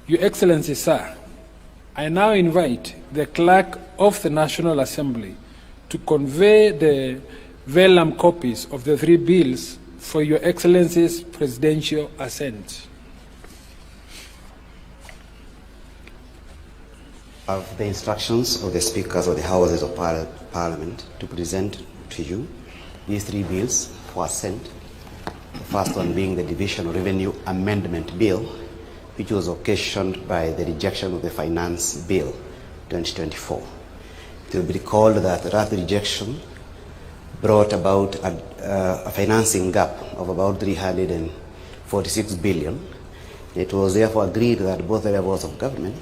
Your Excellency, sir, I now invite the Clerk of the National Assembly to convey the vellum copies of the three bills for Your Excellency's presidential assent. Of the instructions of the Speakers of the Houses of Parliament to present to you these three bills for assent. The first one being the Division of Revenue Amendment Bill, which was occasioned by the rejection of the Finance Bill 2024. It will be recalled that that rejection brought about a financing gap of about 346 billion. It was therefore agreed that both levels of government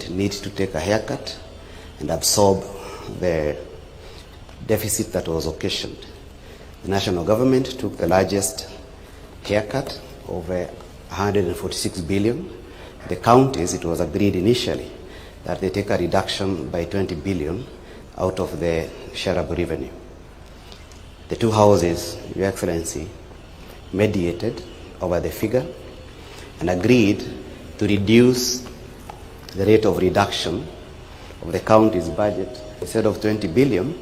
need to take a haircut and absorb the deficit that was occasioned. The national government took the largest haircut of 146 billion. The counties, it was agreed initially that they take a reduction by 20 billion out of the shareable revenue. The two houses, Your Excellency, mediated over the figure and agreed to reduce the rate of reduction of the county's budget. Instead of 20 billion,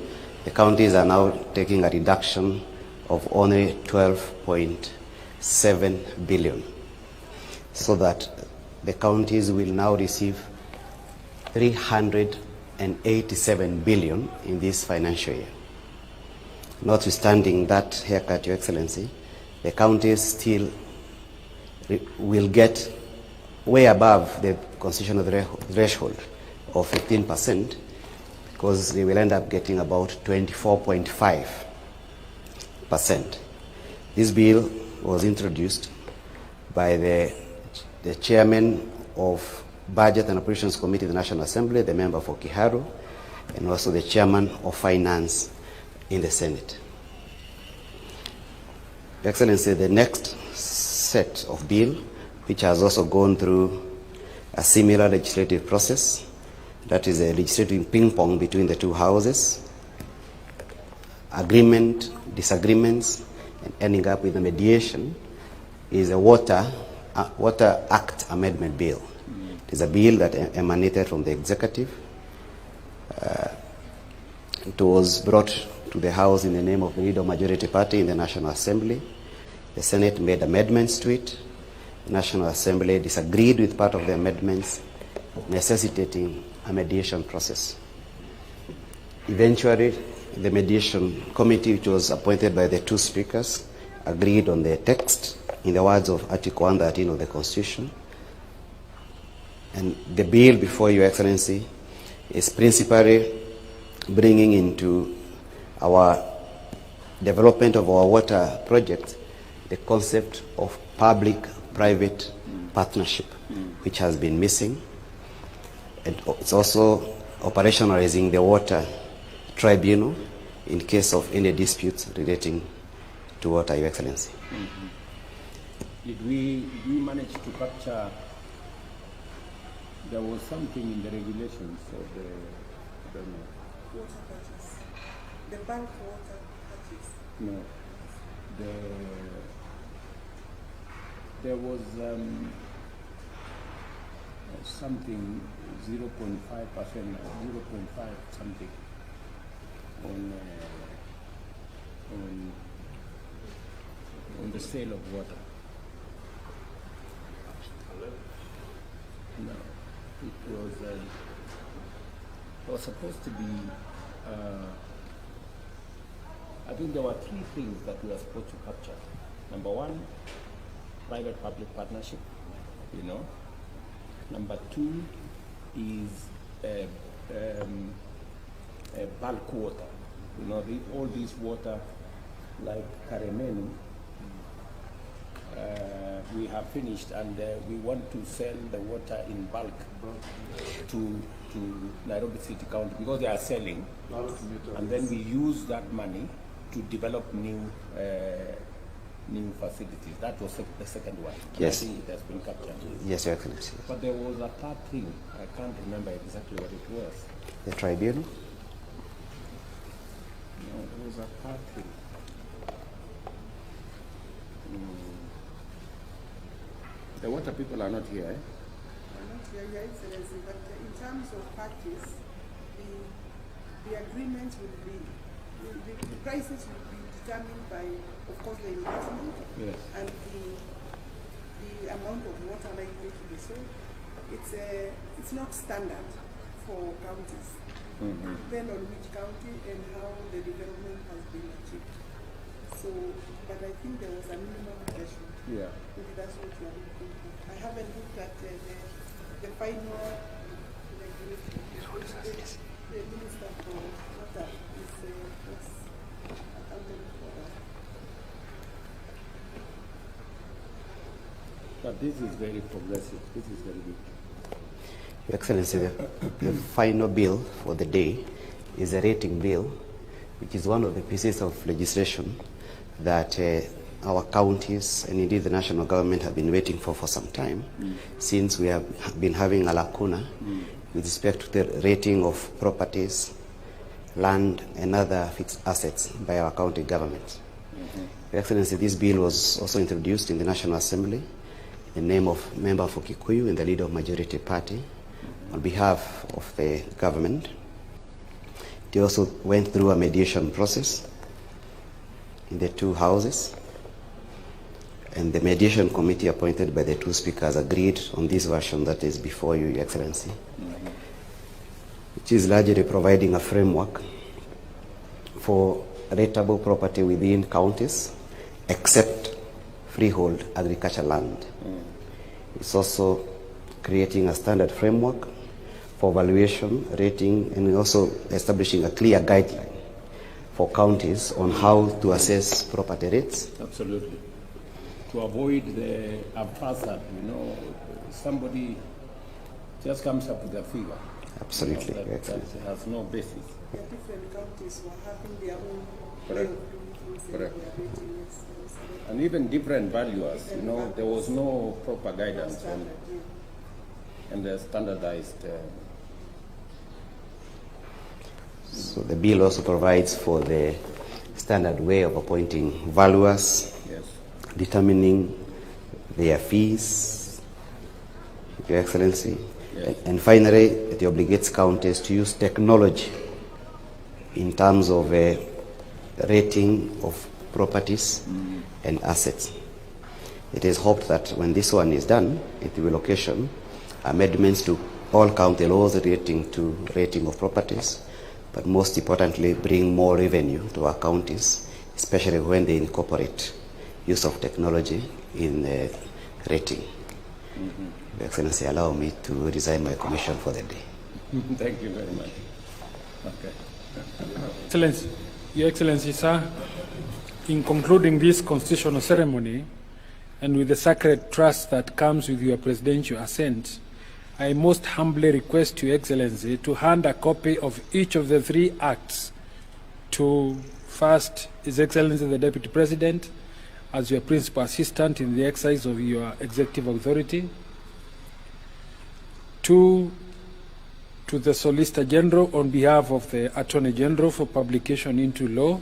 the counties are now taking a reduction of only 12.7 billion, so that the counties will now receive 387 billion in this financial year. Notwithstanding that haircut, Your Excellency, the counties still will get way above the constitutional threshold of 15%, because they will end up getting about 24.5%. This bill was introduced by the chairman of Budget and Operations Committee of the National Assembly, the member for Kiharu, and also the chairman of Finance in the Senate. Your Excellency, the next set of bill, which has also gone through a similar legislative process, that is a legislative ping-pong between the two houses, agreement, disagreements, and ending up with a mediation, is a Water Act Amendment Bill. It is a bill that emanated from the executive. It was brought to the House in the name of the leader of majority party in the National Assembly. The Senate made amendments to it. The National Assembly disagreed with part of the amendments, necessitating a mediation process. Eventually, the mediation committee, which was appointed by the two speakers, agreed on the text in the words of Article 113 of the Constitution. And the bill before Your Excellency is principally bringing into our development of our water project the concept of public-private partnership, which has been missing. And it's also operationalizing the water tribunal in case of any disputes relating to water, Your Excellency. Mm-hmm. Did we manage to capture? There was something in the regulations of the water purchase, the bank water purchase. No, there was something 0.5%, 0.5 something on the sale of water. No, it was supposed to be. I think there were three things that we were supposed to capture. Number one, private-public partnership, you know. Number two is bulk water. You know, all these water, like Ceremonial, we have finished, and we want to sell the water in bulk to Nairobi City County, because they are selling, and then we use that money to develop new facilities. That was the second one. Yes. I think it has been captured. Yes, Your Excellency. But there was a third thing. I can't remember exactly what it was. The tribunal? No, there was a third thing. The water people are not here, eh? We're not here, Your Excellency, but in terms of purchase, the agreement will be, the prices will be determined by, of course, the investment Yes. and the amount of water likely to be sold. It's not standard for counties. Depend on which county and how the development has been achieved. So, but I think there was a minimum threshold. Yeah. Maybe that's what you are looking for. I haven't looked at the final regulation. The Minister for Water is accounting for that. But this is very progressive. This is very good. Your Excellency, the final bill for the day is a rating bill, which is one of the pieces of legislation that our counties and indeed the national government have been waiting for some time, since we have been having a lacuna with respect to the rating of properties, land, and other fixed assets by our county government. Your Excellency, this bill was also introduced in the National Assembly in the name of Member for Kikuyu in the leader of Majority Party on behalf of the government. It also went through a mediation process in the two houses, and the mediation committee appointed by the two speakers agreed on this version that is before you, Your Excellency, which is largely providing a framework for rateable property within counties except freehold agricultural land. It's also creating a standard framework for valuation, rating, and also establishing a clear guideline for counties on how to assess property rates. Absolutely. To avoid the haphazard, somebody just comes up with a figure. Absolutely. That has no basis. There are different counties who are having their own Correct. way of doing things and Correct. their rating is And even different valuers, there was no proper guidance standard. and the standardized. So the bill also provides for the standard way of appointing valuers, Yes. determining their fees, Your Excellency. Yes. And finally, it obligates counties to use technology in terms of rating of properties and assets. It is hoped that when this one is done, it will occasion amendments to all county laws relating to rating of properties, but most importantly, bring more revenue to our counties, especially when they incorporate use of technology in rating. Your Excellency, allow me to resign my commission for the day. Thank you very much. Okay. Excellency, Your Excellency, sir, in concluding this constitutional ceremony and with the sacred trust that comes with your presidential assent, I most humbly request Your Excellency to hand a copy of each of the 3 acts to first His Excellency the Deputy President as your principal assistant in the exercise of your executive authority, 2 to the Solicitor General on behalf of the Attorney General for publication into law,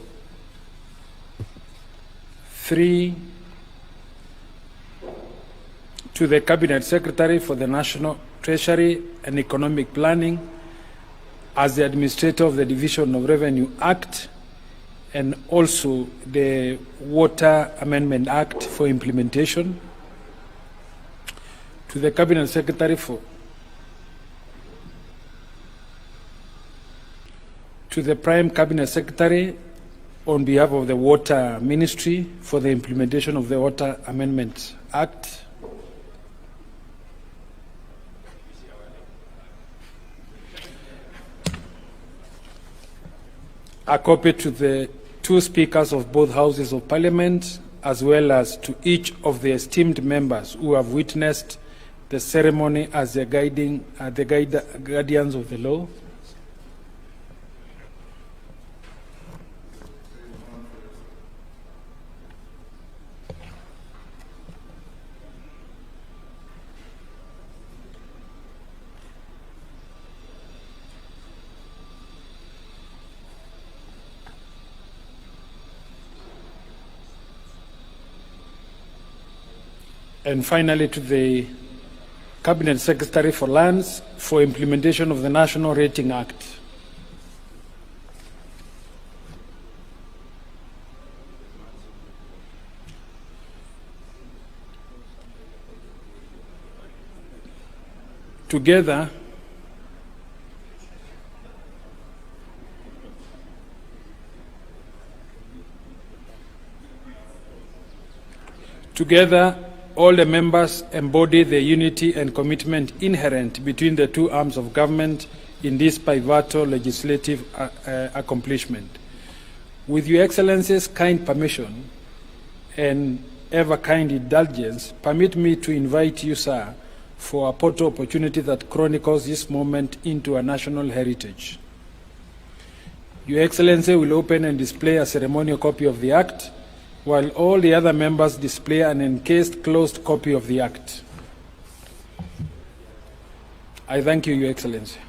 3 to the Cabinet Secretary for the National Treasury and Economic Planning as the Administrator of the Division of Revenue Act, and also the Water Amendment Act for implementation, to the Cabinet Secretary to the Prime Cabinet Secretary on behalf of the Water Ministry for the implementation of the Water Amendment Act, a copy to the 2 speakers of both houses of Parliament, as well as to each of the esteemed members who have witnessed the ceremony as the guardians of the law. And finally, to the Cabinet Secretary for Lands for implementation of the National Rating Act. Together, all the members embody the unity and commitment inherent between the two arms of government in this pivotal legislative accomplishment. With Your Excellency's kind permission and ever-kind indulgence, permit me to invite you, sir, for a photo opportunity that chronicles this moment into a national heritage. Your Excellency will open and display a ceremonial copy of the Act, while all the other members display an encased closed copy of the Act. I thank you, Your Excellency.